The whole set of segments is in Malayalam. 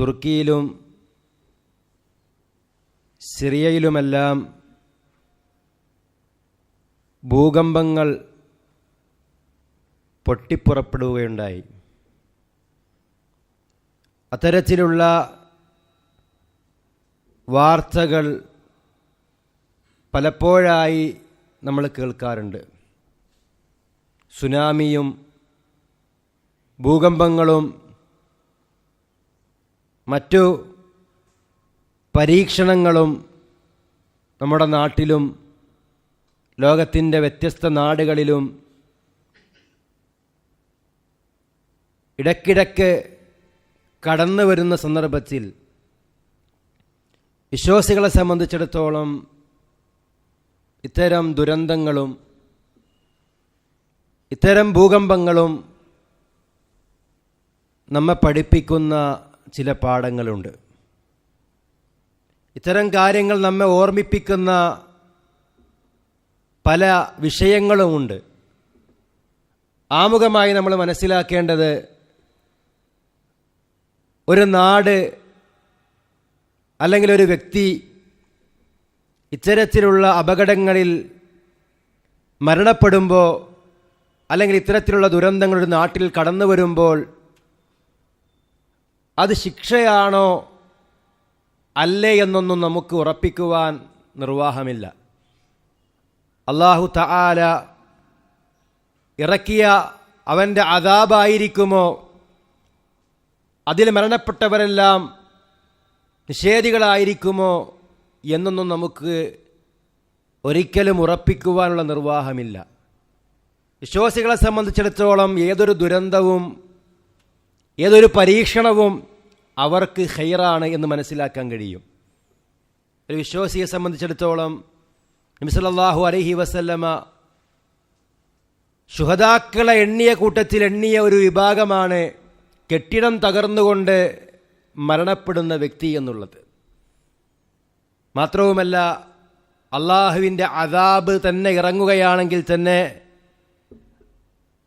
തുർക്കിയിലും സിറിയയിലുമെല്ലാം ഭൂകമ്പങ്ങൾ പൊട്ടിപ്പുറപ്പെടുകയുണ്ടായി. അത്തരത്തിലുള്ള വാർത്തകൾ പലപ്പോഴായി നമ്മൾ കേൾക്കാറുണ്ട്. സുനാമിയും ഭൂകമ്പങ്ങളും മറ്റു പരീക്ഷണങ്ങളും നമ്മുടെ നാട്ടിലും ലോകത്തിൻ്റെ വ്യത്യസ്ത നാടുകളിലും ഇടയ്ക്കിടയ്ക്ക് കടന്നു വരുന്ന സന്ദർഭത്തിൽ വിശ്വാസികളെ സംബന്ധിച്ചിടത്തോളം ഇത്തരം ദുരന്തങ്ങളും ഇത്തരം ഭൂകമ്പങ്ങളും നമ്മെ പഠിപ്പിക്കുന്ന ചില പാഠങ്ങളുണ്ട്. ഇത്തരം കാര്യങ്ങൾ നമ്മെ ഓർമ്മിപ്പിക്കുന്ന പല വിഷയങ്ങളുമുണ്ട്. ആമുഖമായി നമ്മൾ മനസ്സിലാക്കേണ്ടത്, ഒരു നാട് അല്ലെങ്കിൽ ഒരു വ്യക്തി ഇത്തരത്തിലുള്ള അപകടങ്ങളിൽ മരണപ്പെടുമ്പോൾ അല്ലെങ്കിൽ ഇത്തരത്തിലുള്ള ദുരന്തങ്ങൾ ഒരു നാട്ടിൽ കടന്നു വരുമ്പോൾ അത് ശിക്ഷയാണോ അല്ലേ എന്നൊന്നും നമുക്ക് ഉറപ്പിക്കുവാൻ നിർവാഹമില്ല. അല്ലാഹു തആല ഇറക്കിയ അവൻ്റെ അദാബായിരിക്കുമോ, അതിൽ മരണപ്പെട്ടവരെല്ലാം നിഷേധികളായിരിക്കുമോ എന്നൊന്നും നമുക്ക് ഒരിക്കലും ഉറപ്പിക്കുവാനുള്ള നിർവാഹമില്ല. വിശ്വാസികളെ സംബന്ധിച്ചിടത്തോളം ഏതൊരു ദുരന്തവും ഏതൊരു പരീക്ഷണവും അവർക്ക് ഖൈറാണ് എന്ന് മനസ്സിലാക്കാൻ കഴിയും. ഒരു വിശ്വാസിയെ സംബന്ധിച്ചിടത്തോളം നബി സല്ലല്ലാഹു അലൈഹി വസല്ലമ ശുഹദാക്കളെ എണ്ണിയ കൂട്ടത്തിൽ എണ്ണിയ ഒരു വിഭാഗമാണ് കെട്ടിടം തകർന്നുകൊണ്ട് മരണപ്പെടുന്ന വ്യക്തി എന്നുള്ളത്. മാത്രവുമല്ല, അള്ളാഹുവിൻ്റെ അദാബ് തന്നെ ഇറങ്ങുകയാണെങ്കിൽ തന്നെ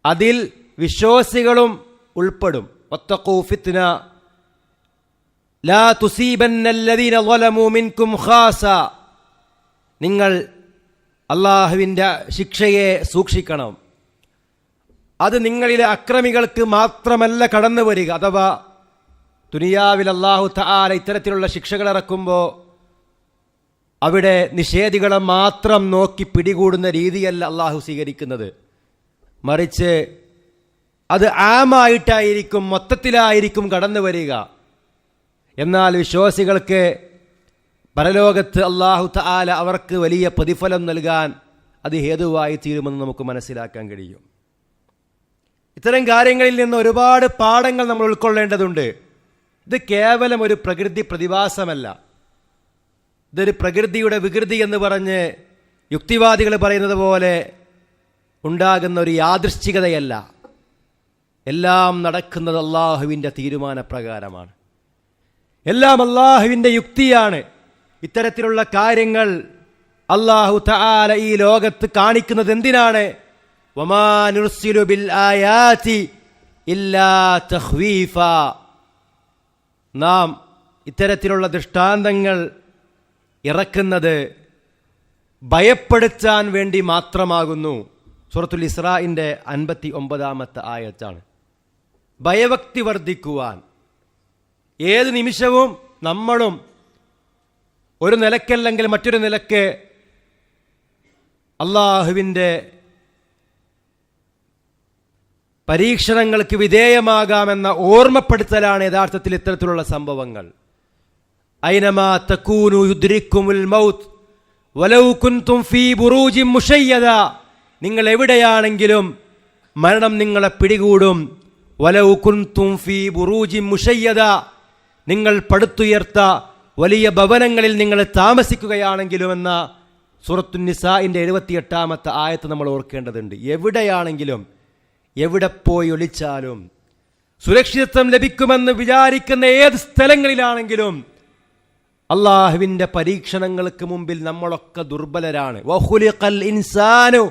അതിൽ വിശ്വാസികളും ഉൾപ്പെടും. വത്തഖൂ ഫിത്ന ലാ തുസീബന്നല്ലദീന ളലമൂ മിൻകും ഖാസ. നിങ്ങൾ അള്ളാഹുവിൻ്റെ ശിക്ഷയെ സൂക്ഷിക്കണം. അത് നിങ്ങളിലെ അക്രമികൾക്ക് മാത്രമല്ല കടന്നു വരിക. അഥവാ ദുനിയാവിൽ അല്ലാഹു തആല ഇത്തരത്തിലുള്ള ശിക്ഷകൾ ഇറക്കുമ്പോൾ അവിടെ നിഷേധികളെ മാത്രം നോക്കി പിടികൂടുന്ന രീതിയല്ല അള്ളാഹു സ്വീകരിക്കുന്നത്. മറിച്ച് അത് ആമായിട്ടായിരിക്കും, മൊത്തത്തിലായിരിക്കും കടന്നു വരിക. എന്നാൽ വിശ്വാസികൾക്ക് പരലോകത്ത് അല്ലാഹു തആല അവർക്ക് വലിയ പ്രതിഫലം നൽകാൻ അത് ഹേതുവായി തീരുമെന്ന് നമുക്ക് മനസ്സിലാക്കാൻ കഴിയും. ഇത്തരം കാര്യങ്ങളിൽ നിന്ന് ഒരുപാട് പാഠങ്ങൾ നമ്മൾ ഉൾക്കൊള്ളേണ്ടതുണ്ട്. ഇത് കേവലം ഒരു പ്രകൃതി പ്രതിഭാസമല്ല. ഇതൊരു പ്രകൃതിയുടെ വികൃതി എന്ന് പറഞ്ഞ് യുക്തിവാദികൾ പറയുന്നത് പോലെ ഉണ്ടാകുന്ന ഒരു യാദൃശ്ചികതയല്ല. എല്ലാം നടക്കുന്നത് അള്ളാഹുവിൻ്റെ തീരുമാനപ്രകാരമാണ്. എല്ലാം അള്ളാഹുവിൻ്റെ യുക്തിയാണ്. ഇത്തരത്തിലുള്ള കാര്യങ്ങൾ അല്ലാഹു തആല ഈ ലോകത്ത് കാണിക്കുന്നത് എന്തിനാണ്? വമാ നുർസിലു ബിൽ ആയാതി ഇല്ലാ തഖ്വീഫ. നാം ഇത്തരത്തിലുള്ള ദൃഷ്ടാന്തങ്ങൾ ഇറക്കുന്നത് ഭയപ്പെടുത്താൻ വേണ്ടി മാത്രമാകുന്നു. സൂറത്തുൽ ഇസ്രാഇന്റെ 59-ാമത്തെ ആയത്താണ്. ഭയഭക്തി വർദ്ധിക്കുവാൻ. ഏത് നിമിഷവും നമ്മളും ഒരു നിലക്കല്ലെങ്കിൽ മറ്റൊരു നിലക്ക് അള്ളാഹുവിൻ്റെ പരീക്ഷണങ്ങൾക്ക് വിധേയമാകാമെന്ന ഓർമ്മപ്പെടുത്തലാണ് യഥാർത്ഥത്തിൽ ഇത്തരത്തിലുള്ള സംഭവങ്ങൾ. ഐനമാ തകൂനു യുദ്രിക്കുമുൽ മൗത്ത് വലൗ കുൻതും ഫീ ബുറൂജിൻ മുശയ്യദ. നിങ്ങൾ എവിടെയാണെങ്കിലും മരണം നിങ്ങളെ പിടികൂടും. വലൗ കുൻതും ഫീ ബുറൂജിൻ മുശയ്യദ. നിങ്ങൾ പടുത്തുയർത്ത വലിയ ഭവനങ്ങളിൽ നിങ്ങൾ താമസിക്കുകയാണെങ്കിലും എന്ന സൂറത്തുൻ നിസാഇന്റെ 78-ാമത്തെ ആയത്ത് നമ്മൾ ഓർക്കേണ്ടതുണ്ട്. എവിടെയാണെങ്കിലും, എവിടെ പോയി ഒളിച്ചാലും, സുരക്ഷിതത്വം ലഭിക്കുമെന്ന് വിചാരിക്കുന്ന ഏത് സ്ഥലങ്ങളിലാണെങ്കിലും അള്ളാഹുവിൻ്റെ പരീക്ഷണങ്ങൾക്ക് മുമ്പിൽ നമ്മളൊക്കെ ദുർബലരാണ്. വഖുലിഖൽ ഇൻസാനു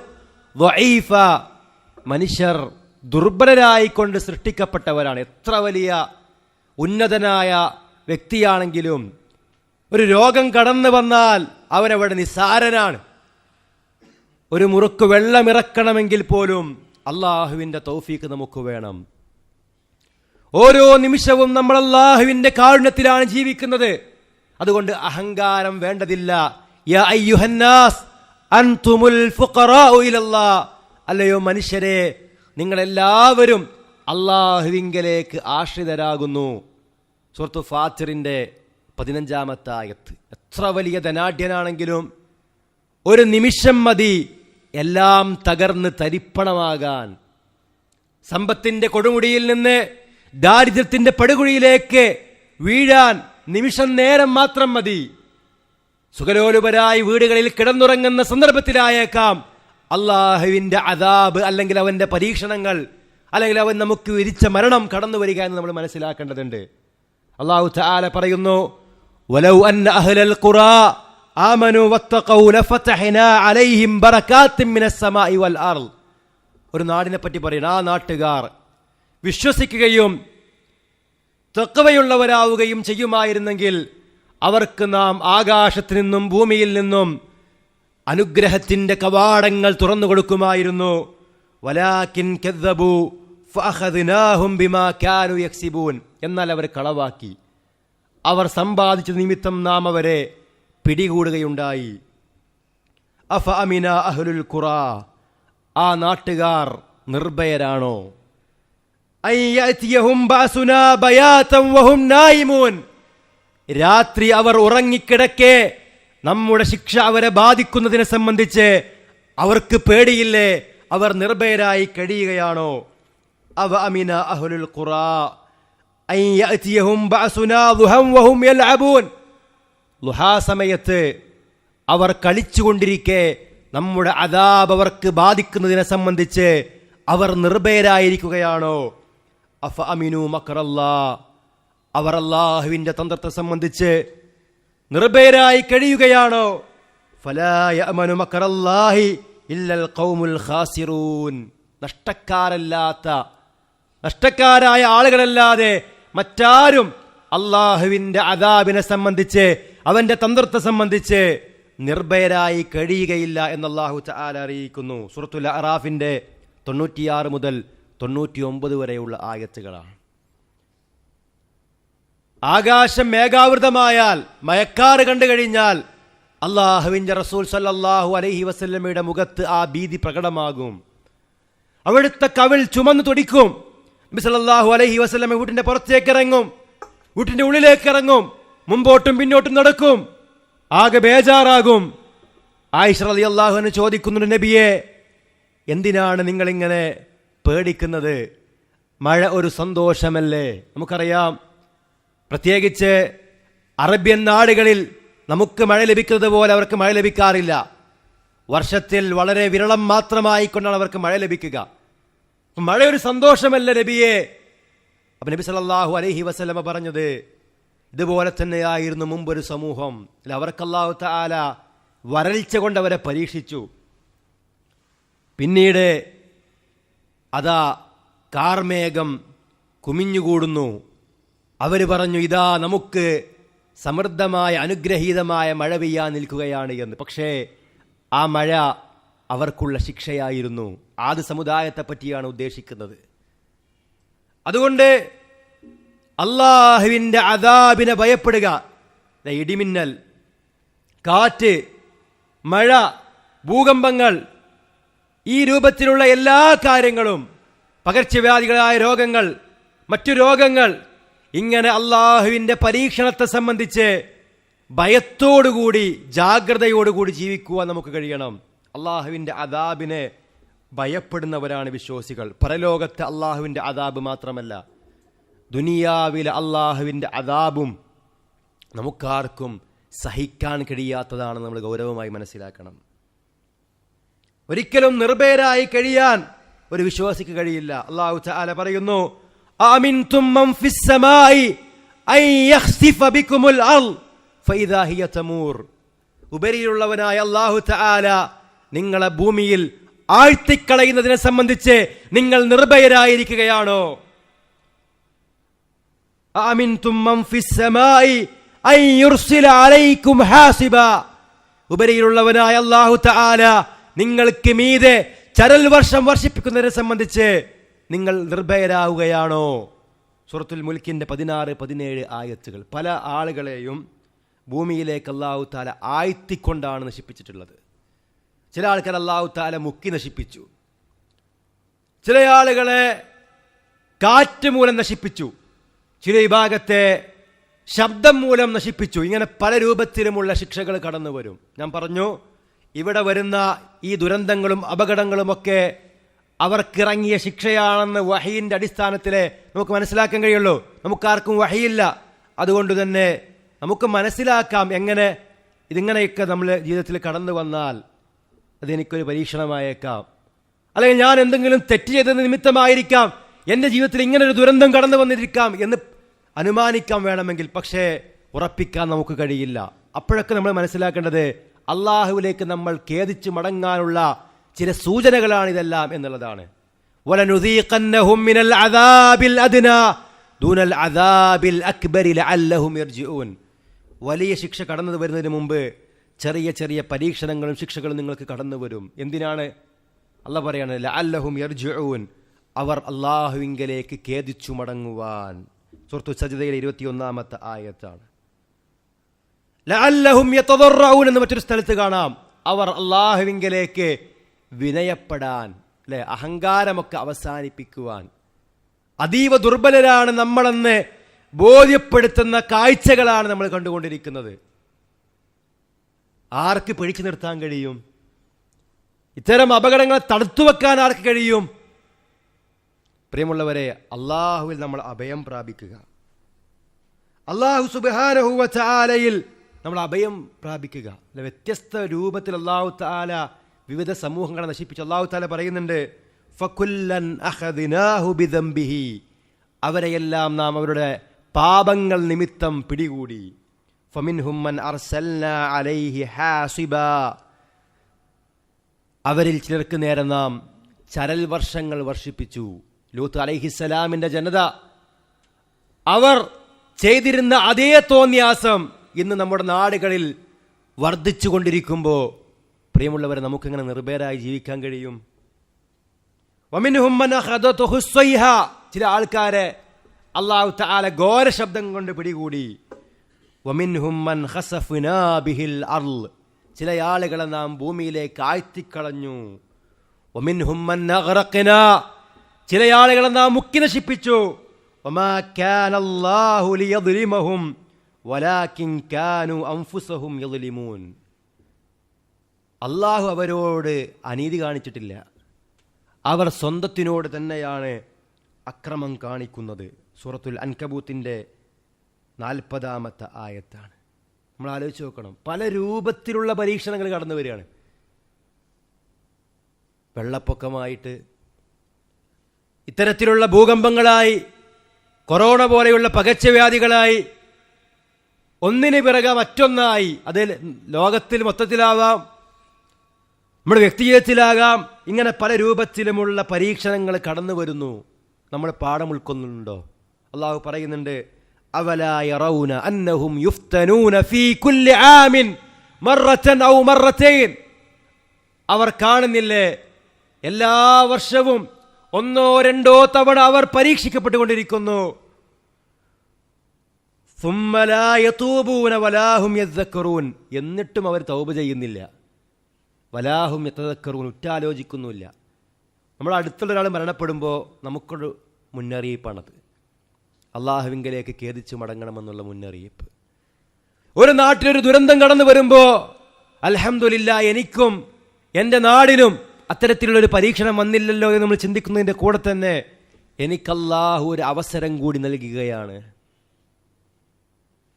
ളഈഫ. മനുഷ്യർ ദുർബലരായിക്കൊണ്ട് സൃഷ്ടിക്കപ്പെട്ടവരാണ്. എത്ര വലിയ ഉന്നതനായ വ്യക്തിയാണെങ്കിലും ഒരു രോഗം കടന്നു വന്നാൽ അവനവിടെ നിസ്സാരനാണ്. ഒരു മുറുക്ക് വെള്ളമിറക്കണമെങ്കിൽ പോലും അള്ളാഹുവിൻ്റെ തൗഫീക്ക് നമുക്ക് വേണം. ഓരോ നിമിഷവും നമ്മൾ അള്ളാഹുവിൻ്റെ കാരുണ്യത്തിലാണ് ജീവിക്കുന്നത്. അതുകൊണ്ട് അഹങ്കാരം വേണ്ടതില്ല. യാ അയ്യുഹന്നാസ് അൻതുമുൽ ഫുഖറാഉ ഇലല്ലാഹ്, അല്ലയോ മനുഷ്യരെ, നിങ്ങളെല്ലാവരും അള്ളാഹുവിങ്കലേക്ക് ആശ്രിതരാകുന്നു. സൂറത്ത് ഫാത്തിറിന്റെ 15-ാമത്തെ ആയത്ത്. എത്ര വലിയ ധനാഢ്യനാണെങ്കിലും ഒരു നിമിഷം മതി എല്ലാം തകർന്ന് തരിപ്പണമാകാൻ. സമ്പത്തിന്റെ കൊടുമുടിയിൽ നിന്ന് ദാരിദ്ര്യത്തിന്റെ പടുകുഴിയിലേക്ക് വീഴാൻ നിമിഷം നേരം മാത്രം മതി. സുഖലോലുപരായി വീടുകളിൽ കിടന്നുറങ്ങുന്ന സന്ദർഭത്തിലായേക്കാം അള്ളാഹുവിന്റെ അദാബ്, അല്ലെങ്കിൽ അവന്റെ പരീക്ഷണങ്ങൾ, അല്ലെങ്കിൽ അവൻ നമുക്ക് വിരിച്ച മരണം കടന്നു വരിക എന്ന് നമ്മൾ മനസ്സിലാക്കേണ്ടതുണ്ട്. അല്ലാഹു തആല പറയുന്നു, വലൗ അന്ന അഹ്ലൽ ഖുറാ ആമനു വത്തഖൗ ലഫതഹ്നാ അലൈഹിം ബറകാത്തിൻ മിനസ് സമാഇ വൽ അർള്. ഒരു നാടിനെ പറ്റി പറയുന്നു, ആ നാട്ടുകാർ വിശ്വസിക്കുകയും തഖ്വയുള്ളവരാവുകയും ചെയ്യുമായിരുന്നെങ്കിൽ അവർക്ക് നാം ആകാശത്തു നിന്നും ഭൂമിയിൽ നിന്നും അനുഗ്രഹത്തിന്റെ കവാടങ്ങൾ തുറന്നു കൊടുക്കുമായിരുന്നു. വലാകിൻ കദ്ദബു ഫഅഖദ്നാഹും ബിമാ കാനൂ യക്സിബൂൻ. എന്നാൽ അവർ കളവാക്കി, അവർ സമ്പാദിച്ച നിമിത്തം നാം അവരെ പിടികൂടുകയുണ്ടായി. അഫ അമിന അഹ്ലുൽ ഖുറാ, ആ നാട്ടുകാർ നിർഭയരാണോ? അയ്യതിയഹും ബഅസുനാ ബയാതൻ വഹും നായിമൂൻ, രാത്രി അവർ ഉറങ്ങിക്കിടക്കെ നമ്മുടെ ശിക്ഷ അവരെ ബാധിക്കുന്നതിനെ സംബന്ധിച്ച് അവർക്ക് പേടിയില്ലേ? അവർ നിർഭയരായി കഴിയുകയാണോ? അവ അമിന അഹ്ലുൽ ഖുറാ അയ്യതിയഹും ബഅസുനാ ദുഹൻ വഹും യൽഅബൂൻ, ളുഹാ സമയത്ത് അവർ കളിച്ചുകൊണ്ടിരിക്കെ നമ്മുടെ അദാബ് അവർക്ക് ബാധിക്കുന്നതിനെ സംബന്ധിച്ച് അവർ നിർഭയരായിരിക്കുകയാണോ? അഫ അമിനു മക്റല്ലാ, അവർ അല്ലാഹുവിന്റെ തന്ത്രത്തെ സംബന്ധിച്ച് നിർഭയരായി കഴിയുകയാണോ? ഫലാ യഅമനു മക്റല്ലാഹി ഇല്ലൽ ഖൗമുൽ ഖാസിറൂൻ, നഷ്ടക്കാരായ ആളുകളല്ലാതെ മറ്റാരും അല്ലാഹുവിന്റെ അദാബിനെ സംബന്ധിച്ച്, അവന്റെ തന്ത്രത്തെ സംബന്ധിച്ച് നിർഭയരായി കഴിയുകയില്ല എന്ന് അല്ലാഹു തആല അറിയിക്കുന്നു. സൂറത്തുൽ അറാഫിന്റെ 96 മുതൽ 99 വരെയുള്ള ആയത്തുകളാണ്. ആകാശം മേഘാവൃതമായാൽ, മയക്കാറ് കണ്ടു കഴിഞ്ഞാൽ അള്ളാഹുവിന്റെ റസൂൽ സല്ലല്ലാഹു അലൈഹി വസല്ലമയുടെ മുഖത്ത് ആ ഭീതി പ്രകടമാകും. അവിടുത്തെ കവിൾ ചുമന്നു തുടിക്കും. നബി സല്ലല്ലാഹു അലൈഹി വസല്ലമ വീട്ടിന്റെ പുറത്തേക്ക് ഇറങ്ങും, വീട്ടിന്റെ ഉള്ളിലേക്ക് ഇറങ്ങും, മുമ്പോട്ടും പിന്നോട്ടും നടക്കും, ആകെ ബേജാറാകും. ആയിഷ റളിയല്ലാഹു അൻഹ ചോദിക്കുന്നു, നബിയെ, എന്തിനാണ് നിങ്ങളിങ്ങനെ പേടിക്കുന്നത്? മഴ ഒരു സന്തോഷമല്ലേ? നമുക്കറിയാം, പ്രത്യേകിച്ച് അറബ്യൻ നാടുകളിൽ നമുക്ക് മഴ ലഭിക്കുന്നത് പോലെ അവർക്ക് മഴ ലഭിക്കാറില്ല. വർഷത്തിൽ വളരെ വിരളം മാത്രമായിക്കൊണ്ടാണ് അവർക്ക് മഴ ലഭിക്കുക. മഴ ഒരു സന്തോഷമല്ല നബിയെ. അപ്പൊ നബി സല്ലല്ലാഹു അലൈഹി വസല്ലമ പറഞ്ഞത്, ഇതുപോലെ തന്നെയായിരുന്നു മുമ്പൊരു സമൂഹം. അവർക്ക് അല്ലാഹു തആല വരൾച്ച കൊണ്ട് അവരെ പരീക്ഷിച്ചു. പിന്നീട് അതാ കാർമേഘം കുമിഞ്ഞുകൂടുന്നു. അവർ പറഞ്ഞു, ഇതാ നമുക്ക് സമൃദ്ധമായ അനുഗ്രഹീതമായ മഴ പെയ്യാൻ നിൽക്കുകയാണ് എന്ന്. പക്ഷേ ആ മഴ അവർക്കുള്ള ശിക്ഷയായിരുന്നു. ആദ് സമുദായത്തെ പറ്റിയാണ് ഉദ്ദേശിക്കുന്നത്. അതുകൊണ്ട് അള്ളാഹുവിൻ്റെ അദാബിനെ ഭയപ്പെടുക. ഇടിമിന്നൽ, കാറ്റ്, മഴ, ഭൂകമ്പങ്ങൾ, ഈ രൂപത്തിലുള്ള എല്ലാ കാര്യങ്ങളും, പകർച്ചവ്യാധികളായ രോഗങ്ങൾ, മറ്റു രോഗങ്ങൾ, ഇങ്ങനെ അള്ളാഹുവിൻ്റെ പരീക്ഷണത്തെ സംബന്ധിച്ച് ഭയത്തോടുകൂടി ജാഗ്രതയോടുകൂടി ജീവിക്കുവാൻ നമുക്ക് കഴിയണം. അള്ളാഹുവിൻ്റെ അദാബിനെ ഭയപ്പെടുന്നവരാണ് വിശ്വാസികൾ. പരലോകത്തെ അള്ളാഹുവിൻ്റെ അദാബ് മാത്രമല്ല, ദുനിയാവിലെ അള്ളാഹുവിൻ്റെ അദാബും നമുക്കാർക്കും സഹിക്കാൻ കഴിയാത്തതാണ്. നമ്മൾ ഗൗരവമായി മനസ്സിലാക്കണം. ഒരിക്കലും നിർഭയരായി കഴിയാൻ ഒരു വിശ്വാസിക്ക് കഴിയില്ല. അല്ലാഹു തആല പറയുന്നു, ആമിൻതും മൻ ഫിസ് സമാഇ അൻ യഖ്സിഫ ബികുമുൽ അർള് ഫഇദാ ഹിയ തമൂർ. ഉപരിയിലുള്ളവനായ അല്ലാഹു തആല നിങ്ങളെ ഭൂമിയിൽ ആഴ്ത്തിക്കളയുന്നതിനെ സംബന്ധിച്ച് നിങ്ങൾ നിർഭയരായിരിക്കുകയാണോ? അഅമിൻതും മൻ ഫിസ് സമാഇ അൻ യുർസില അലൈക്കും ഹാസിബ. ഉപരിയിലുള്ളവനായ അല്ലാഹു തആല നിങ്ങൾക്ക് മീതെ ചരൽ വർഷം വർഷിപ്പിക്കുന്നതിനെ സംബന്ധിച്ച് നിങ്ങൾ നിർഭയരാവുകയാണോ? സൂറത്തുൽ മുൽക്കിന്റെ 16-17 ആയത്തുകൾ. പല ആളുകളെയും ഭൂമിയിലേക്ക് അല്ലാഹു തആല ആഴ്ത്തിക്കൊണ്ടാണ് നശിപ്പിച്ചിട്ടുള്ളത്. ചില ആൾക്കാർ അല്ലാഹു തആല മുക്കി നശിപ്പിച്ചു, ചില ആളുകളെ കാറ്റ് മൂലം നശിപ്പിച്ചു, ചില വിഭാഗത്തെ ശബ്ദം മൂലം നശിപ്പിച്ചു. ഇങ്ങനെ പല രൂപത്തിലുമുള്ള ശിക്ഷകൾ കടന്നു വരും. ഞാൻ പറഞ്ഞു, ഇവിടെ വരുന്ന ഈ ദുരന്തങ്ങളും അപകടങ്ങളുമൊക്കെ അവർക്കിറങ്ങിയ ശിക്ഷയാണെന്ന് വഹീന്റെ അടിസ്ഥാനത്തിലെ നമുക്ക് മനസ്സിലാക്കാൻ കഴിയുള്ളൂ. നമുക്കാർക്കും വഹിയില്ല. അതുകൊണ്ട് തന്നെ നമുക്ക് മനസ്സിലാക്കാം എങ്ങനെ ഇതിങ്ങനെയൊക്കെ നമ്മൾ ജീവിതത്തിൽ കടന്നു വന്നാൽ അതെനിക്കൊരു പരീക്ഷണമായേക്കാം, അല്ലെങ്കിൽ ഞാൻ എന്തെങ്കിലും തെറ്റ് ചെയ്തതിന് നിമിത്തമായിരിക്കാം എൻ്റെ ജീവിതത്തിൽ ഇങ്ങനൊരു ദുരന്തം കടന്നു വന്നിരിക്കാം എന്ന് അനുമാനിക്കാൻ വേണമെങ്കിൽ, പക്ഷേ ഉറപ്പിക്കാൻ നമുക്ക് കഴിയില്ല. അപ്പോഴൊക്കെ നമ്മൾ മനസ്സിലാക്കേണ്ടത് അള്ളാഹുവിലേക്ക് നമ്മൾ ഖേദിച്ച് മടങ്ങാനുള്ള ചില സൂചനകളാണ് ഇതെല്ലാം എന്നുള്ളതാണ്. വലനുദീഖന്നഹും മിനൽ അദാബിൽ അദ്നാ ദൂനൽ അദാബിൽ അക്ബരി ലഅല്ലഹും യർജിഊൻ. വലിയ ശിക്ഷ കടന്നു വരുന്നതിന് മുമ്പ് ചെറിയ ചെറിയ പരീക്ഷണങ്ങളും ശിക്ഷകളും നിങ്ങൾക്ക് കടന്നു വരും. എന്തിനാണ്? അല്ലാഹ് പറയാണ് ലഅല്ലഹും യർജിഊൻ, അവർ അള്ളാഹുവിങ്കലേക്ക് ഖേദിച്ചു മടങ്ങുവാൻ. സൂറത്തുൽ സജ്ദയിലെ 21-ാമത്തെ ആയത്താണ്. ലഅല്ലഹും യതദറഊൻ എന്ന് മറ്റൊരു സ്ഥലത്ത് കാണാം. അവർ അള്ളാഹുവിങ്കലേക്ക് വിനയപ്പെടാൻ, അല്ലെ, അഹങ്കാരമൊക്കെ അവസാനിപ്പിക്കുവാൻ. അതീവ ദുർബലരാണ് നമ്മളെന്ന് ബോധ്യപ്പെടുത്തുന്ന കാഴ്ചകളാണ് നമ്മൾ കണ്ടുകൊണ്ടിരിക്കുന്നത്. ആർക്ക് പിടിച്ചു നിർത്താൻ കഴിയും? ഇത്തരം അപകടങ്ങളെ തടുത്തുവെക്കാൻ ആർക്ക് കഴിയും? പ്രിയമുള്ളവരെ, അള്ളാഹുവിൽ നമ്മൾ അഭയം പ്രാപിക്കുക. അള്ളാഹു സുബ്ഹാനഹു വ തആലയിൽ നമ്മൾ അഭയം പ്രാപിക്കുക. വ്യത്യസ്ത രൂപത്തിൽ അള്ളാഹു തആല വിവിധ സമൂഹങ്ങളെ നശിപ്പിച്ചു. അള്ളാഹു തആല പറയുന്നുണ്ട്, ഫകുല്ലൻ അഖദ്നാഹു ബിദംബിഹി, അവരെയെല്ലാം നാം അവരുടെ പാപങ്ങൾ നിമിത്തം പിടികൂടി. ഫമിൻഹും മൻ അർസൽനാ അലൈഹി ഹാസിബാ, അവരിൽ ചിലർക്ക് നേരെ നാം ചരൽ വർഷങ്ങൾ വർഷിപ്പിച്ചു. ലൂത്ത് അലൈഹിസ്സലാമിന്റെ ജനത അവർ ചെയ്തിരുന്ന അതേ തോന്നിയാസം ഇന്ന് നമ്മുടെ നാടുകളിൽ വർദ്ധിച്ചു കൊണ്ടിരിക്കുമ്പോൾ, പ്രിയമുള്ളവരെ, നമുക്കെങ്ങനെ നിർഭയരായി ജീവിക്കാൻ കഴിയും? വമിൻഹും മൻ അഖദതുഹു സ്വൈഹ, ചില ആൾക്കാരെ അല്ലാഹു തആല ഘോര ശബ്ദം കൊണ്ട് പിടികൂടി. വമിൻഹും മൻ ഖസഫ്നാ ബിഹിൽ അർള്, ചില ആളുകളെ നാം ഭൂമിയിലേക്ക് ആഴ്ത്തിക്കളഞ്ഞു. വമിൻഹും മൻ അഗ്റഖ്നാ, ചില ആളുകളെ നാം മുക്കി നശിപ്പിച്ചു. വമാ കാന അല്ലാഹു ലിയദ്ലിമഹും വലാകിൻ കാനൂ അൻഫുസഹും യദ്ലിമൂൻ, അല്ലാഹു അവരോട് അനീതി കാണിച്ചിട്ടില്ല, അവർ സ്വന്തത്തിനോട് തന്നെയാണ് അക്രമം കാണിക്കുന്നത്. സൂറത്തുൽ അൻകബൂത്തിന്റെ 40-ാമത്തെ ആയത്താണ്. നമ്മൾ ആലോചിച്ച് നോക്കണം, പല രൂപത്തിലുള്ള പരീക്ഷണങ്ങൾ കടന്നു വരികയാണ്. വെള്ളപ്പൊക്കമായിട്ട്, ഇത്തരത്തിലുള്ള ഭൂകമ്പങ്ങളായി, കൊറോണ പോലെയുള്ള പകർച്ചവ്യാധികളായി, ഒന്നിന് പിറകെ മറ്റൊന്നായി. അത് ലോകത്തിൽ മൊത്തത്തിലാവാം, നമ്മുടെ വ്യക്തിജീവിതത്തിലാകാം. ഇങ്ങനെ പല രൂപത്തിലുമുള്ള പരീക്ഷണങ്ങൾ കടന്നു വരുന്നു. നമ്മൾ പാഠം ഉൾക്കൊള്ളുന്നുണ്ടോ? അള്ളാഹു പറയുന്നുണ്ട്, അവലാ യറൗന അന്നഹും യുഫ്തനൂന ഫീ കുല്ലി ആമിൻ മറത്തൻ ഔ മറത്തൈൻ, അവർ കാണുന്നില്ലേ എല്ലാ വർഷവും ഒന്നോ രണ്ടോ തവണ അവർ പരീക്ഷിക്കപ്പെട്ടുകൊണ്ടിരിക്കുന്നു. സുമ്മ ലാ യതൂബൂന വലാഹും യദ്ദക്കറൂൻ, എന്നിട്ടും അവർ തൗബ ചെയ്യുന്നില്ല. വലാഹും യതദക്കറൂൻ, ഉറ്റാലോചിക്കുന്നില്ല. നമ്മൾ അടുത്തുള്ള ഒരാൾ മരണപ്പെടുമ്പോൾ നമുക്കൊരു മുന്നറിയിപ്പാണത്. അള്ളാഹുവിങ്കലേക്ക് ഖേദിച്ച് മടങ്ങണമെന്നുള്ള മുന്നറിയിപ്പ്. ഒരു നാട്ടിലൊരു ദുരന്തം കടന്നു വരുമ്പോൾ അൽഹംദുലില്ലാ, എനിക്കും എൻ്റെ നാടിനും അത്തരത്തിലുള്ളൊരു പരീക്ഷണം വന്നില്ലല്ലോ എന്ന് നമ്മൾ ചിന്തിക്കുന്നതിൻ്റെ കൂടെ തന്നെ എനിക്ക് അല്ലാഹു ഒരു അവസരം കൂടി നൽകുകയാണ്.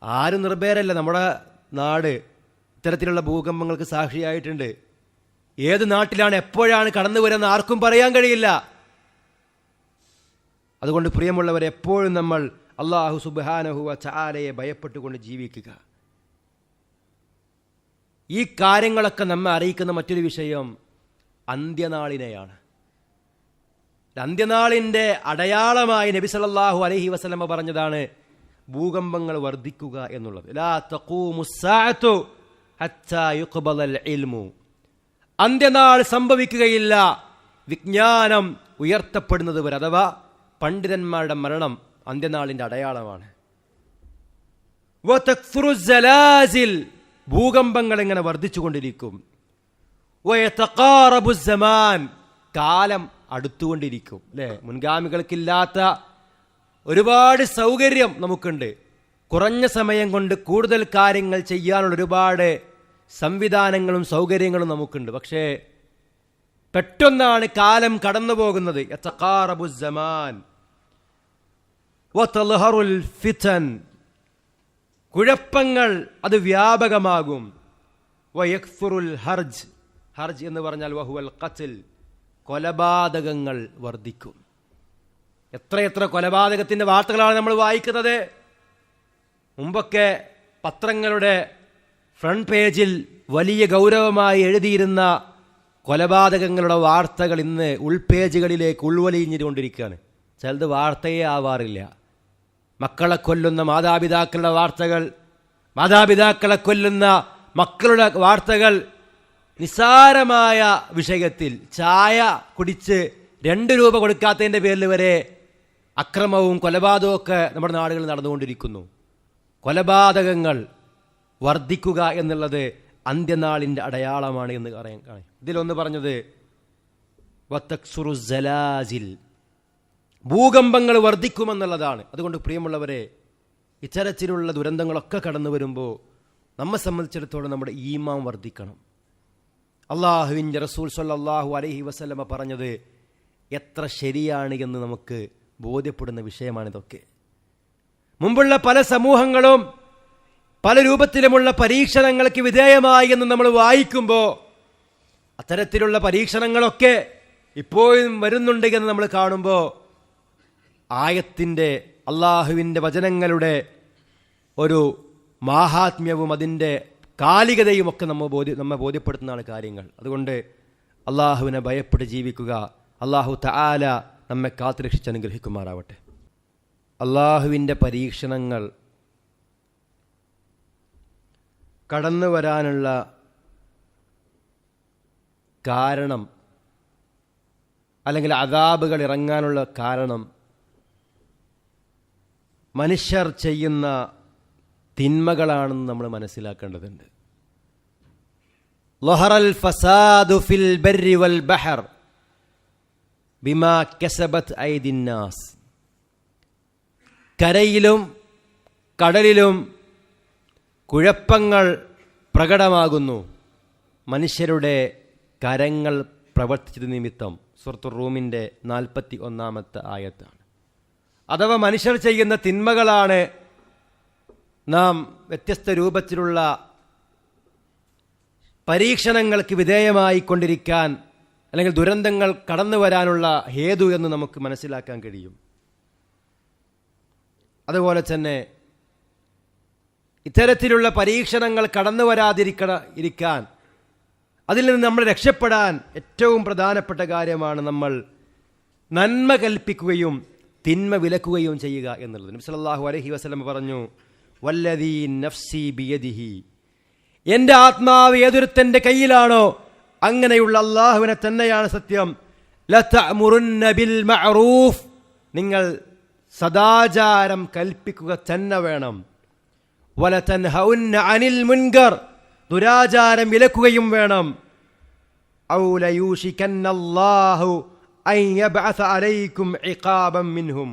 ആരും നിർഭയരല്ല. നമ്മുടെ നാട് ഇത്തരത്തിലുള്ള ഭൂകമ്പങ്ങൾക്ക് സാക്ഷിയായിട്ടുണ്ട്. ഏത് നാട്ടിലാണ് എപ്പോഴാണ് കടന്നു വരുന്നത് ആർക്കും പറയാൻ കഴിയില്ല. അതുകൊണ്ട് പ്രിയമുള്ളവരെ, എപ്പോഴും നമ്മൾ അല്ലാഹു സുബ്ഹാനഹു വ തആലയെ ഭയപ്പെട്ടുകൊണ്ട് ജീവിക്കുക. ഈ കാര്യങ്ങളൊക്കെ നമ്മെ അറിയിക്കുന്ന മറ്റൊരു വിഷയം അന്ത്യനാളിനെയാണ്. അന്ത്യനാളിൻ്റെ അടയാളമായി നബി സല്ലല്ലാഹു അലൈഹി വസല്ലമ പറഞ്ഞതാണ്, ഭൂകമ്പങ്ങൾ വർദ്ധിക്കുക എന്നുള്ളത്. ലാ തഖൂമുസ്സാഅതു ഹത്താ യുഖ്ബലൽ ഇൽമു, അന്ത്യനാൾ സംഭവിക്കുകയില്ല വിജ്ഞാനം ഉയർത്തപ്പെടുന്നത് വരെ. അഥവാ പണ്ഡിതന്മാരുടെ മരണം അന്ത്യനാളിന്റെ അടയാളമാണ്. വതക്സുറു സലാസിൽ, ഭൂകമ്പങ്ങൾ ഇങ്ങനെ വർദ്ധിച്ചുകൊണ്ടിരിക്കും. വയതഖാറബു സമാൻ, കാലം അടുത്തുകൊണ്ടിരിക്കും. അല്ലേ, മുൻഗാമികൾക്കില്ലാത്ത ഒരുപാട് സൗകര്യം നമുക്കുണ്ട്. കുറഞ്ഞ സമയം കൊണ്ട് കൂടുതൽ കാര്യങ്ങൾ ചെയ്യാനുള്ള ഒരുപാട് സംവിധാനങ്ങളും സൗകര്യങ്ങളും നമുക്കുണ്ട്. പക്ഷേ പെട്ടെന്നാണ് കാലം കടന്നു പോകുന്നത്. യതഖാറബു സമാൻ വതൽഹറുൽ ഫിതൻ, കുഴപ്പങ്ങൾ അത് വ്യാപകമാകും. വയക്സുറുൽ ഹർജ്, ഹർജ് എന്ന് പറഞ്ഞാൽ വഹുവൽ ഖത്ൽ, കൊലപാതകങ്ങൾ വർദ്ധിക്കും. എത്രയെത്ര കൊലപാതകത്തിന്റെ വാർത്തകളാണ് നമ്മൾ വായിക്കുന്നത്. മുമ്പൊക്കെ പത്രങ്ങളുടെ ഫ്രണ്ട് പേജിൽ വലിയ ഗൗരവമായി എഴുതിയിരുന്ന കൊലപാതകങ്ങളുടെ വാർത്തകൾ ഇന്ന് ഉൾപേജുകളിലേക്ക് ഉൾവലിഞ്ഞുകൊണ്ടിരിക്കുകയാണ്. ചിലത് വാർത്തയേ ആവാറില്ല. മക്കളെ കൊല്ലുന്ന മാതാപിതാക്കളുടെ വാർത്തകൾ, മാതാപിതാക്കളെ കൊല്ലുന്ന മക്കളുടെ വാർത്തകൾ, നിസ്സാരമായ വിഷയത്തിൽ ചായ കുടിച്ച് 2 രൂപ കൊടുക്കാത്തതിൻ്റെ പേരിൽ വരെ അക്രമവും കൊലപാതകവും ഒക്കെ നമ്മുടെ നാടുകളിൽ നടന്നുകൊണ്ടിരിക്കുന്നു. കൊലപാതകങ്ങൾ വർദ്ധിക്കുക എന്നുള്ളത് അന്ത്യനാളിൻ്റെ അടയാളമാണ് എന്ന് പറയാൻ. ഇതിലൊന്ന് പറഞ്ഞത് വതക്സുറു സലാസിൽ, ഭൂകമ്പങ്ങൾ വർദ്ധിക്കുമെന്നുള്ളതാണ്. അതുകൊണ്ട് പ്രിയമുള്ളവരെ, ഇത്തരത്തിലുള്ള ദുരന്തങ്ങളൊക്കെ കടന്നു വരുമ്പോൾ നമ്മെ സംബന്ധിച്ചിടത്തോളം നമ്മുടെ ഈമാൻ വർദ്ധിക്കണം. അള്ളാഹുവിൻ്റെ റസൂൽ സ്വല്ലല്ലാഹു അലൈഹി വസല്ലമ പറഞ്ഞത് എത്ര ശരിയാണ് എന്ന് നമുക്ക് ബോധ്യപ്പെടുന്ന വിഷയമാണിതൊക്കെ. മുമ്പുള്ള പല സമൂഹങ്ങളും പല രൂപത്തിലുമുള്ള പരീക്ഷണങ്ങൾക്ക് വിധേയമായി എന്ന് നമ്മൾ വായിക്കുമ്പോൾ അത്തരത്തിലുള്ള പരീക്ഷണങ്ങളൊക്കെ ഇപ്പോഴും വരുന്നുണ്ട് എന്ന് നമ്മൾ കാണുമ്പോൾ ആയത്തിൻ്റെ, അള്ളാഹുവിൻ്റെ വചനങ്ങളുടെ ഒരു മാഹാത്മ്യവും അതിൻ്റെ കാലികതയും ഒക്കെ നമ്മെ ബോധ്യപ്പെടുത്തുന്നതാണ് കാര്യങ്ങൾ. അതുകൊണ്ട് അള്ളാഹുവിനെ ഭയപ്പെട്ട് ജീവിക്കുക. അള്ളാഹു തആല നമ്മെ കാത്തുരക്ഷിച്ച് അനുഗ്രഹിക്കുമാറാവട്ടെ. അള്ളാഹുവിൻ്റെ പരീക്ഷണങ്ങൾ കടന്നു വരാനുള്ള കാരണം, അല്ലെങ്കിൽ അദാബുകൾ ഇറങ്ങാനുള്ള കാരണം, മനുഷ്യർ ചെയ്യുന്ന തിന്മകളാണെന്ന് നമ്മൾ മനസ്സിലാക്കേണ്ടതുണ്ട്. ലഹറൽ ഫസാദു ഫിൽ ബർരി വൽ ബഹർ ബിമാ കസബത് ഐദിന്നാസ്, കരയിലും കടലിലും കുഴപ്പങ്ങൾ പ്രകടമാകുന്നു മനുഷ്യരുടെ കരങ്ങൾ പ്രവർത്തിച്ചത് നിമിത്തം. സൂറത്തുർ റൂമിൻ്റെ 41-ാമത്തെ ആയത്താണ്. അഥവാ മനുഷ്യർ ചെയ്യുന്ന തിന്മകളാണ് നാം വ്യത്യസ്ത രൂപത്തിലുള്ള പരീക്ഷണങ്ങൾക്ക് വിധേയമായി കൊണ്ടിരിക്കാൻ, അല്ലെങ്കിൽ ദുരന്തങ്ങൾ കടന്നു വരാനുള്ള ഹേതു എന്ന് നമുക്ക് മനസ്സിലാക്കാൻ കഴിയും. അതുപോലെ തന്നെ ഇത്തരത്തിലുള്ള പരീക്ഷണങ്ങൾ കടന്നു വരാതിരിക്കാൻ, അതിൽ നിന്ന് നമ്മൾ രക്ഷപ്പെടാൻ ഏറ്റവും പ്രധാനപ്പെട്ട കാര്യമാണ് നമ്മൾ നന്മ കൽപ്പിക്കുകയും തിന്മ വിലക്കുകയും ചെയ്യുക എന്നുള്ളത്. നബി സല്ലല്ലാഹു അലൈഹി വസല്ലം പറഞ്ഞു, വല്ലദീ നഫ്സി ബിയദിഹി, എൻ്റെ ആത്മാവ് ഏതൊരുത്തൻ്റെ കയ്യിലാണോ അങ്ങനെയുള്ള അള്ളാഹുവിനെ തന്നെയാണ് സത്യം, ലതഅമുറുന്ന ബിൽ മഅറൂഫ്, നിങ്ങൾ സദാചാരം കൽപ്പിക്കുക തന്നെ വേണം, വലതൻഹൗന്ന അനിൽ മുൻകർ, ദുരാചാരം വിലക്കുകയും വേണം, ഔ ലയൂഷികന്നല്ലാഹു അൻ യബ്അസ അലൈക്കും ഇഖാബൻ മിൻഹും,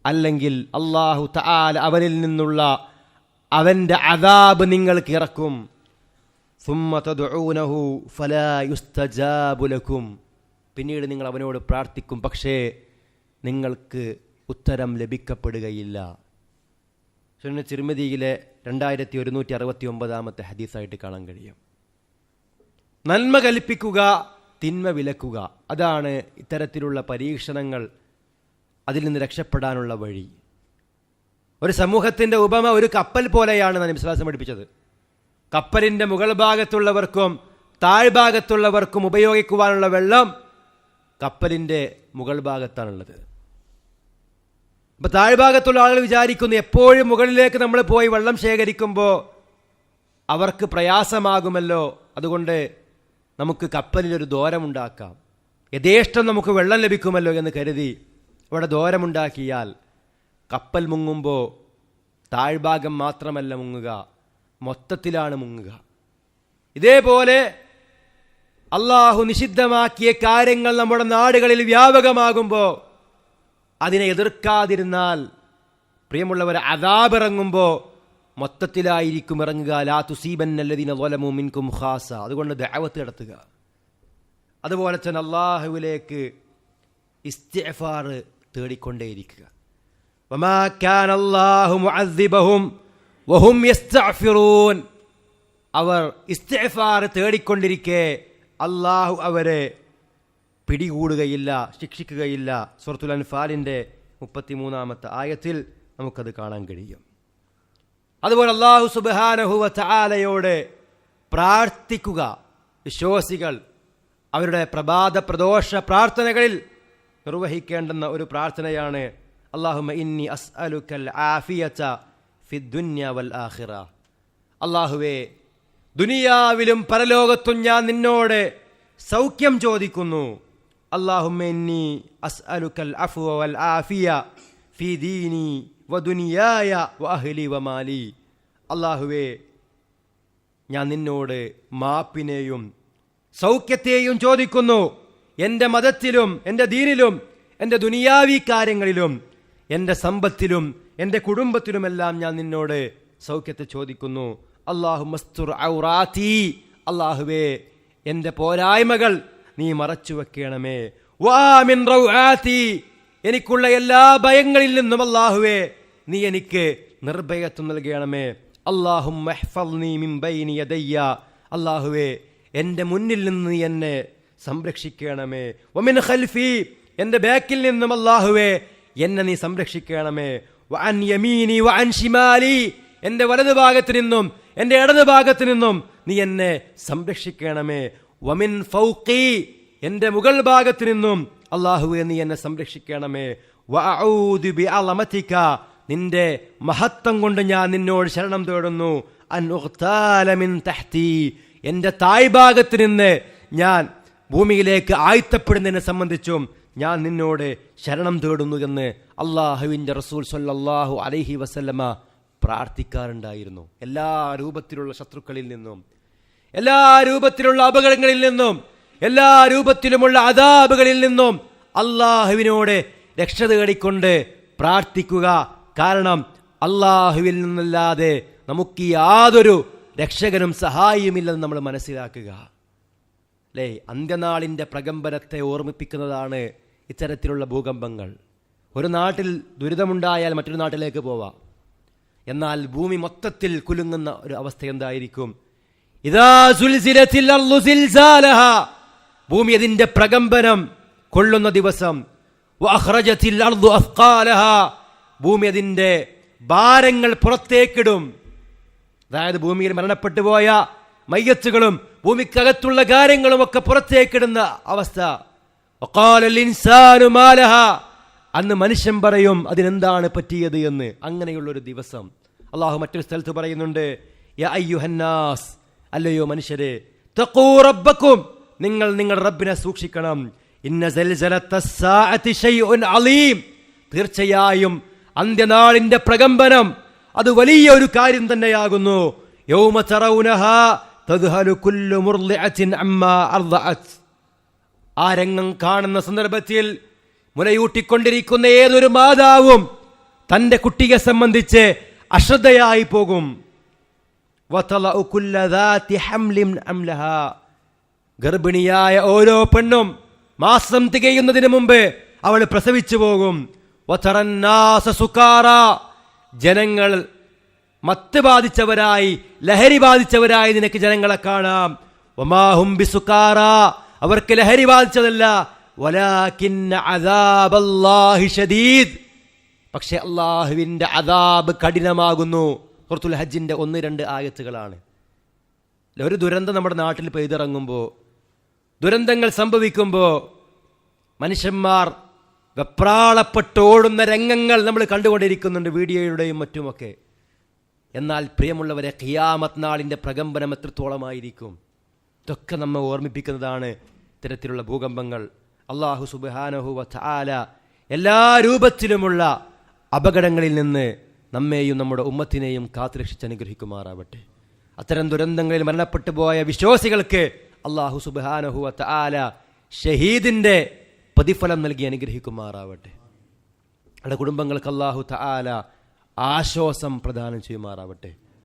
അല്ലെങ്കിൽ അല്ലാഹു തആല അവനിൽ നിന്നുള്ള അവൻ്റെ അദാബ് നിങ്ങൾക്ക് ഇറക്കും. സുമ്മ തദ്ഊനഹു ഫലാ യുസ്തജാബു ലക്കും, പിന്നീട് നിങ്ങൾ അവനോട് പ്രാർത്ഥിക്കും, പക്ഷേ നിങ്ങൾക്ക് ഉത്തരം ലഭിക്കപ്പെടുകയില്ല. സുനൻ തിർമിദിയിലെ 2169-ാമത്തെ ഹദീസായിട്ട് കാണാൻ കഴിയും. നന്മ കൽപ്പിക്കുക, തിന്മ വിലക്കുക, അതാണ് ഇത്തരത്തിലുള്ള പരീക്ഷണങ്ങൾ, അതിൽ നിന്ന് രക്ഷപ്പെടാനുള്ള വഴി. ഒരു സമൂഹത്തിൻ്റെ ഉപമ ഒരു കപ്പൽ പോലെയാണ് നബി സ്വല്ലല്ലാഹു അലൈഹി വസല്ലം പഠിപ്പിച്ചത്. കപ്പലിൻ്റെ മുകൾ ഭാഗത്തുള്ളവർക്കും താഴ്ഭാഗത്തുള്ളവർക്കും ഉപയോഗിക്കുവാനുള്ള വെള്ളം കപ്പലിൻ്റെ മുകൾ ഭാഗത്താണുള്ളത്. അപ്പം താഴ്ഭാഗത്തുള്ള ആളുകൾ വിചാരിക്കുന്നു എപ്പോഴും മുകളിലേക്ക് നമ്മൾ പോയി വെള്ളം ശേഖരിക്കുമ്പോൾ അവർക്ക് പ്രയാസമാകുമല്ലോ, അതുകൊണ്ട് നമുക്ക് കപ്പലിലൊരു ദ്വാരമുണ്ടാക്കാം, യഥേഷ്ടം നമുക്ക് വെള്ളം ലഭിക്കുമല്ലോ എന്ന് കരുതി അവിടെ ദ്വാരമുണ്ടാക്കിയാൽ കപ്പൽ മുങ്ങുമ്പോൾ താഴ്ഭാഗം മാത്രമല്ല മുങ്ങുക, മൊത്തത്തിലാണ് മുങ്ങുക. ഇതേപോലെ അള്ളാഹു നിഷിദ്ധമാക്കിയ കാര്യങ്ങൾ നമ്മുടെ നാടുകളിൽ വ്യാപകമാകുമ്പോൾ അതിനെ എതിർക്കാതിരുന്നാൽ, പ്രിയമുള്ളവർ, അദാബിറങ്ങുമ്പോൾ മൊത്തത്തിലായിരിക്കും ഇറങ്ങുക. ലാ തുസീബന്നല്ലദീന ളലമൂ മിൻകും ഖാസ. അതുകൊണ്ട് ദഅവത്ത് നടത്തുക. അതുപോലെ തന്നെ അള്ളാഹുവിലേക്ക് ഇസ്തിഗ്ഫാർ തേടിക്കൊണ്ടേയിരിക്കുക. വമാ കാന അല്ലാഹു മുഅദ്ദിബഹും വഹും യസ്തഗ്ഫിറൂൻ. അവർ ഇസ്തിഗ്ഫാർ തേടിക്കൊണ്ടിരിക്കെ അള്ളാഹു അവരെ പിടികൂടുകയില്ല, ശിക്ഷിക്കുകയില്ല. സൂറത്തുൽ അൻഫാലിൻ്റെ 33-ാമത്തെ ആയത്തിൽ നമുക്കത് കാണാൻ കഴിയും. അതുപോലെ അല്ലാഹു സുബ്ഹാനഹു വ തആലയോട് പ്രാർത്ഥിക്കുക. വിശ്വാസികൾ അവരുടെ പ്രഭാത പ്രദോഷ പ്രാർത്ഥനകളിൽ നിർവഹിക്കേണ്ടുന്ന ഒരു പ്രാർത്ഥനയാണ് അല്ലാഹുമ്മ ഇന്നി അസ്അലുക്കൽ ആഫിയത ഫിദ്ദുനിയ വൽ ആഖിറ. അല്ലാഹുവേ, ദുനിയാവിലും പരലോകത്തും ഞാൻ നിന്നോട് സൗഖ്യം ചോദിക്കുന്നു. അല്ലാഹുമ്മ ഇന്നി അസ്അലുക്കൽ അഫ്വ വൽ ആഫിയ ഫീ ദീനി വദുനിയായ വഅഹ്ലി വമാലി. അല്ലാഹുവേ, ഞാൻ നിന്നോട് മാപ്പിനെയും സൗഖ്യത്തെയും ചോദിക്കുന്നു. എൻ്റെ മതത്തിലും എൻ്റെ ദീനിലും എൻ്റെ ദുനിയാവി കാര്യങ്ങളിലും എൻ്റെ സമ്പത്തിലും എൻ്റെ കുടുംബത്തിലുമെല്ലാം ഞാൻ നിന്നോട് സൗഖ്യത്തെ ചോദിക്കുന്നു. അല്ലാഹുമ്മസ്തുർ ഔറാത്തി. അല്ലാഹുവേ, എൻ്റെ പോരായ്മകൾ നീ മറച്ചു വെക്കണമേ. വാമിൻ റൗആത്തി. എനിക്കുള്ള എല്ലാ ഭയങ്ങളിൽ നിന്നും അല്ലാഹുവേ നീ എനിക്ക് നിർഭയത്വം നൽകണമേ. അല്ലാഹുമ്മ ഇഹ്ഫദ്നി മിൻ ബൈനി യദയ്യ. അല്ലാഹുവേ, എൻ്റെ മുന്നിൽ നിന്ന് നീ എന്നെ സംരക്ഷിക്കണമേ. വമിൻ ഖൽഫി. എൻ്റെ ബാക്കിൽ നിന്നും അല്ലാഹുവേ എന്നെ നീ സംരക്ഷിക്കണമേ. വഅൻ യമീനി വഅൻ ശിമാലി. എൻ്റെ വലതു ഭാഗത്തു നിന്നും എൻ്റെ ഇടതു ഭാഗത്തു നിന്നും നീ എന്നെ സംരക്ഷിക്കണമേ. വമിൻ ഫൗഖി. എൻ്റെ മുകൾ ഭാഗത്തു നിന്നും അല്ലാഹുവേ നീ എന്നെ സംരക്ഷിക്കണമേ. വഅഊദു ബിഅളമതിക. നിന്റെ മഹത്വം കൊണ്ട് ഞാൻ നിന്നോട് ശരണം തേടുന്നു. അൻ ഉഖ്താല മിൻ തഹ്തി. എൻ്റെ താഴ്ഭാഗത്ത് നിന്ന് ഞാൻ ഭൂമിയിലേക്ക് ആഴ്ത്തപ്പെടുന്നതിനെ സംബന്ധിച്ചും ഞാൻ നിന്നോട് ശരണം തേടുന്നു എന്ന് അള്ളാഹുവിൻ്റെ റസൂൽ സ്വല്ലല്ലാഹു അലൈഹി വസല്ലമ പ്രാർത്ഥിക്കാറുണ്ടായിരുന്നു. എല്ലാ രൂപത്തിലുള്ള ശത്രുക്കളിൽ നിന്നും, എല്ലാ രൂപത്തിലുള്ള അപകടങ്ങളിൽ നിന്നും, എല്ലാ രൂപത്തിലുമുള്ള അദാബുകളിൽ നിന്നും അള്ളാഹുവിനോട് രക്ഷ തേടിക്കൊണ്ട് പ്രാർത്ഥിക്കുക. കാരണം അള്ളാഹുവിൽ നിന്നല്ലാതെ നമുക്ക് യാതൊരു രക്ഷകനും സഹായിയുമില്ലെന്ന് നമ്മൾ മനസ്സിലാക്കുക. അല്ലേ? അന്ത്യനാളിൻ്റെ പ്രകമ്പനത്തെ ഓർമ്മിപ്പിക്കുന്നതാണ് ഇത്തരത്തിലുള്ള ഭൂകമ്പങ്ങൾ. ഒരു നാട്ടിൽ ദുരിതമുണ്ടായാൽ മറ്റൊരു നാട്ടിലേക്ക് പോവാം. എന്നാൽ ഭൂമി മൊത്തത്തിൽ കുലുങ്ങുന്ന ഒരു അവസ്ഥ എന്തായിരിക്കും? ഇദാ സുൽസിലത്തിൽ അർളു സിൽസാലഹാ. ഭൂമി അതിൻ്റെ പ്രകമ്പനം കൊള്ളുന്ന ദിവസം. വഅഖ്റജത്തിൽ അർളു അസ്ഖാലഹാ. ഭൂമി അതിൻ്റെ ഭാരങ്ങൾ പുറത്തേക്കിടും. അതായത് ഭൂമിയിൽ മരണപ്പെട്ടു പോയ മയ്യത്തുകളും ഭൂമിക്കകത്തുള്ള കാര്യങ്ങളും ഒക്കെ പുറത്തേക്കിടുന്ന അവസ്ഥ. വഖാലൽ ഇൻസാനു മാലഹാ. അന്ന് മനുഷ്യൻ പറയും അതിനെന്താണ് പറ്റിയത് എന്ന്. അങ്ങനെയുള്ളൊരു ദിവസം അള്ളാഹു മറ്റൊരു സ്ഥലത്ത് പറയുന്നുണ്ട്, യാ അയ്യുഹന്നാസ്, അല്ലയോ മനുഷ്യരെ, തഖൂ റബ്ബക്കും, നിങ്ങൾ നിങ്ങളുടെ റബ്ബിനെ സൂക്ഷിക്കണം. ഇന്ന സൽസലത്തസ്സാഅതി ശൈഉൻ അലീം. തീർച്ചയായും അന്ത്യനാളിന്റെ പ്രകമ്പനം അത് വലിയ ഒരു കാര്യം തന്നെയാകുന്നു. യൗമ തറൗനഹാ തദ്ഹലു കുല്ലു മുർളിഅത്തിൻ അമ്മാ അർളഅത്. ആ രംഗം കാണുന്ന സന്ദർഭത്തിൽ മുലയൂട്ടിക്കൊണ്ടിരിക്കുന്ന ഏതൊരു മാതാവും തൻ്റെ കുട്ടിയെ സംബന്ധിച്ച് അശ്രദ്ധയായി പോകും. വതലഉ കുല്ല ദാതി ഹംലിൻ അംലഹാ. ഗർഭിണിയായ ഓരോ പെണ്ണും മാസം തികയുന്നതിന് മുമ്പ് അവൾ പ്രസവിച്ചു പോകും. വതറന്നാസ സുകാറാ. ജനങ്ങൾ മത്ത് ബാധിച്ചവരായി, ലഹരി ബാധിച്ചവരായി നിനക്ക് ജനങ്ങളെ കാണാം. വമാഹും ബിസുകാറാ. അവർക്ക് ലഹരി ബാധിച്ചതല്ല. വലാകിന്ന അദാബല്ലാഹി ശദീദ്. പക്ഷെ അള്ളാഹുവിൻ്റെ അദാബ് കഠിനമാകുന്നു. സൂറത്തുൽ ഹജ്ജിൻ്റെ 1-2 ആയത്തുകളാണ്. ഒരു ദുരന്തം നമ്മുടെ നാട്ടിൽ പെയ്തിറങ്ങുമ്പോൾ, ദുരന്തങ്ങൾ സംഭവിക്കുമ്പോൾ മനുഷ്യന്മാർ വെപ്രാളപ്പെട്ടോടുന്ന രംഗങ്ങൾ നമ്മൾ കണ്ടുകൊണ്ടിരിക്കുന്നുണ്ട് വീഡിയോയുടെയും മറ്റുമൊക്കെ. എന്നാൽ പ്രിയമുള്ളവരെ, ഖിയാമത്ത് നാളിൻ്റെ പ്രകമ്പനം എത്രത്തോളമായിരിക്കും? ഇതൊക്കെ നമ്മെ ഓർമ്മിപ്പിക്കുന്നതാണ് ഇത്തരത്തിലുള്ള ഭൂകമ്പങ്ങൾ. അല്ലാഹു സുബ്ഹാനഹു വ തആല എല്ലാ രൂപത്തിലുമുള്ള അപകടങ്ങളിൽ നിന്ന് നമ്മെയും നമ്മുടെ ഉമ്മത്തിനെയും കാത്തുരക്ഷിച്ച് അനുഗ്രഹിക്കുമാറാവട്ടെ. അത്തരം ദുരന്തങ്ങളിൽ മരണപ്പെട്ടു പോയ വിശ്വാസികൾക്ക് അല്ലാഹു സുബ്ഹാനഹു വ തആല ഷഹീദിന്റെ പ്രതിഫലം നൽകി അനുഗ്രഹിക്കുമാറാവട്ടെ. അവരുടെ കുടുംബങ്ങൾക്ക് അല്ലാഹു തആല ആശ്വാസം പ്രദാനം ചെയ്യുമാറാവട്ടെ.